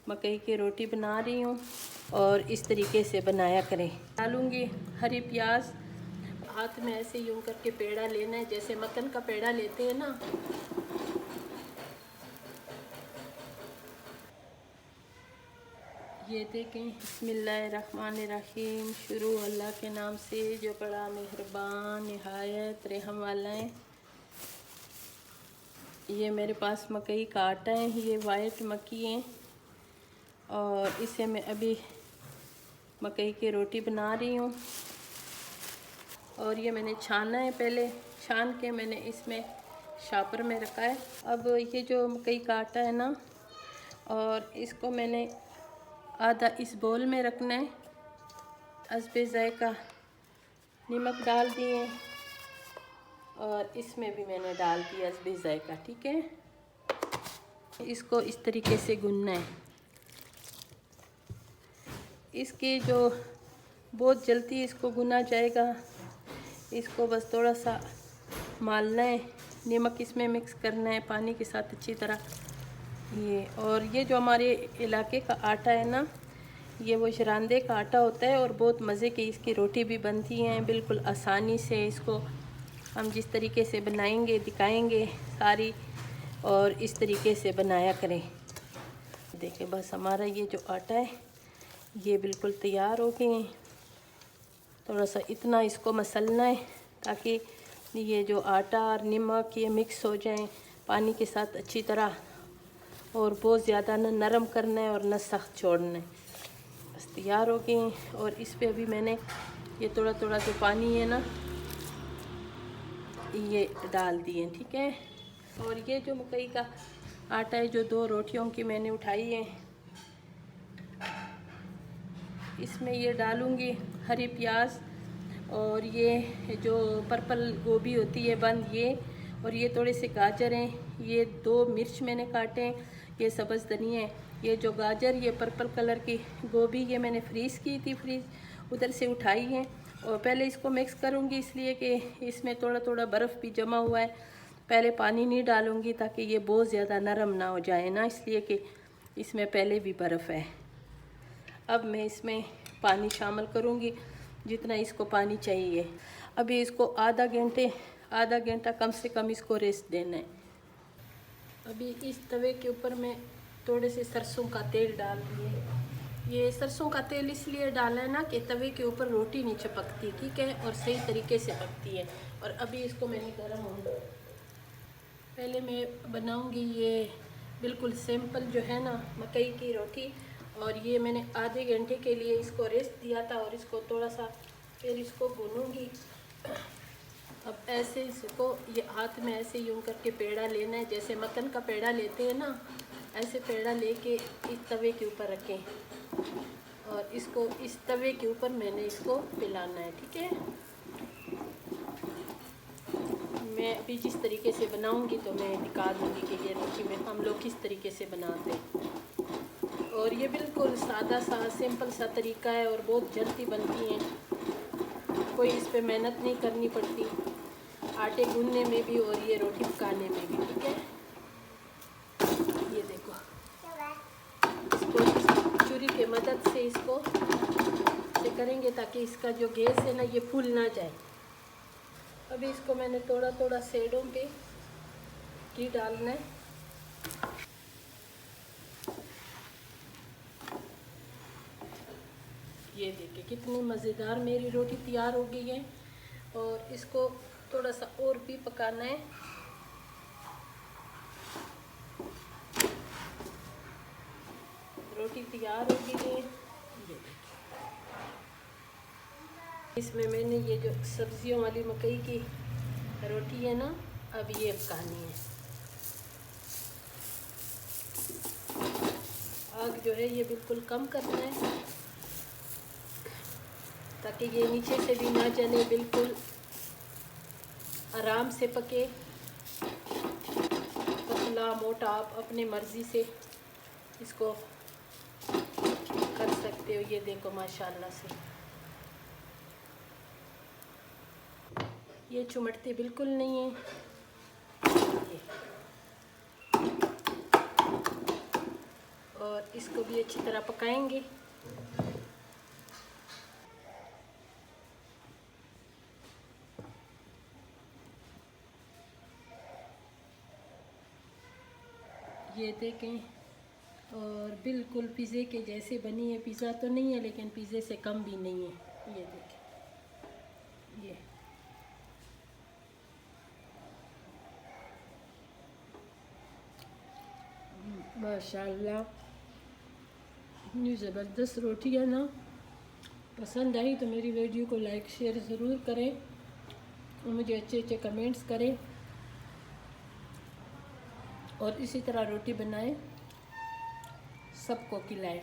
मकई की रोटी बना रही हूँ और इस तरीके से बनाया करें। डालूँगी हरी प्याज, हाथ में ऐसे यूँ करके पेड़ा लेना है जैसे मक्खन का पेड़ा लेते हैं ना। ये देखें, बिस्मिल्लाहिर्रहमानिर्रहीम, शुरू अल्लाह के नाम से जो बड़ा मेहरबान निहायत रहम वाला है। ये मेरे पास मकई का आटा है, ये वाइट मक्की है और इसे मैं अभी मकई की रोटी बना रही हूँ। और ये मैंने छाना है, पहले छान के मैंने इसमें शापर में रखा है। अब ये जो मकई का आटा है ना, और इसको मैंने आधा इस बोल में रखना है। हस्बे ज़ायका नमक डाल दिए और इसमें भी मैंने डाल दिया हस्बे ज़ायका। ठीक है, इसको इस तरीके से गूंदना है। इसकी जो बहुत जल्दी इसको गुना जाएगा, इसको बस थोड़ा सा मालना है, नमक इसमें मिक्स करना है पानी के साथ अच्छी तरह। और ये जो हमारे इलाके का आटा है ना, ये वो शरांदे का आटा होता है और बहुत मज़े की इसकी रोटी भी बनती हैं बिल्कुल आसानी से। इसको हम जिस तरीके से बनाएंगे दिखाएंगे सारी, और इस तरीके से बनाया करें। देखिए बस हमारा ये जो आटा है ये बिल्कुल तैयार हो गए हैं। थोड़ा सा इतना इसको मसलना है ताकि ये जो आटा और नमक ये मिक्स हो जाए पानी के साथ अच्छी तरह, और बहुत ज़्यादा न नरम करना है और न सख्त छोड़ना है। बस तैयार हो गए हैं। और इस पे अभी मैंने ये थोड़ा थोड़ा जो पानी है ना ये डाल दिए। ठीक है, और ये जो मकई का आटा है जो 2 रोटियों की मैंने उठाई है, इसमें ये डालूँगी हरी प्याज और ये जो पर्पल गोभी होती है बंद, ये और ये थोड़े से गाजर हैं, ये 2 मिर्च मैंने काटे हैं, ये सब्ज़ धनिया है, ये जो गाजर ये पर्पल कलर की गोभी ये मैंने फ्रीज़ की थी, फ्रीज उधर से उठाई है। और पहले इसको मिक्स करूँगी इसलिए कि इसमें थोड़ा थोड़ा बर्फ़ भी जमा हुआ है। पहले पानी नहीं डालूँगी ताकि ये बहुत ज़्यादा नरम ना हो जाए ना, इसलिए कि इसमें पहले भी बर्फ़ है। अब मैं इसमें पानी शामिल करूँगी जितना इसको पानी चाहिए। अभी इसको आधा घंटा कम से कम इसको रेस्ट देना है। अभी इस तवे के ऊपर मैं थोड़े से सरसों का तेल डाल दिए। ये सरसों का तेल इसलिए डाला है ना कि तवे के ऊपर रोटी नहीं चिपकती, ठीक है, और सही तरीके से पकती है। और अभी इसको मैंने गर्म होने, पहले मैं बनाऊंगी ये बिल्कुल सिंपल जो है ना मकई की रोटी। और ये मैंने आधे घंटे के लिए इसको रेस्ट दिया था और इसको थोड़ा सा फिर इसको भूनूंगी। अब ऐसे इसको ये हाथ में ऐसे यूँ करके पेड़ा लेना है जैसे मक्खन का पेड़ा लेते हैं ना, ऐसे पेड़ा लेके इस तवे के ऊपर रखें और इसको इस तवे के ऊपर मैंने इसको फैलाना है। ठीक है, मैं अभी जिस तरीके से बनाऊंगी तो मैं दिखा दूंगी कि ये रोटी में हम लोग किस तरीके से बनाते हैं। और ये बिल्कुल सादा सा सिंपल सा तरीका है और बहुत जल्दी बनती हैं, कोई इस पे मेहनत नहीं करनी पड़ती, आटे गूंदने में भी और ये रोटी पकाने में भी। ठीक है, ये देखो, इसको छुरी के मदद से इसको से करेंगे ताकि इसका जो गैस है ना ये फूल ना जाए। अभी इसको मैंने थोड़ा थोड़ा सेडों पे घी डालना है। ये देखिए कितनी मज़ेदार मेरी रोटी तैयार हो गई है। और इसको थोड़ा सा और भी पकाना है। रोटी तैयार हो गई है। ये देखिए, इसमें मैंने ये जो सब्जियों वाली मकई की रोटी है ना, अब ये पकानी है। आग जो है ये बिल्कुल कम करना है ताकि ये नीचे से भी ना जले, बिल्कुल आराम से पके। पतला मोटा आप अपनी मर्ज़ी से इसको कर सकते हो। ये देखो माशाल्लाह से ये चुमटती बिल्कुल नहीं है। और इसको भी अच्छी तरह पकाएंगे। ये देखें, और बिल्कुल पिज़्ज़े के जैसे बनी है। पिज़्ज़ा तो नहीं है लेकिन पिज़्ज़े से कम भी नहीं है। ये देखें, ये माशाल्लाह इतनी ज़बरदस्त रोटी है ना। पसंद आई तो मेरी वीडियो को लाइक शेयर ज़रूर करें और मुझे अच्छे अच्छे कमेंट्स करें और इसी तरह रोटी बनाएं, सबको खिलाएं।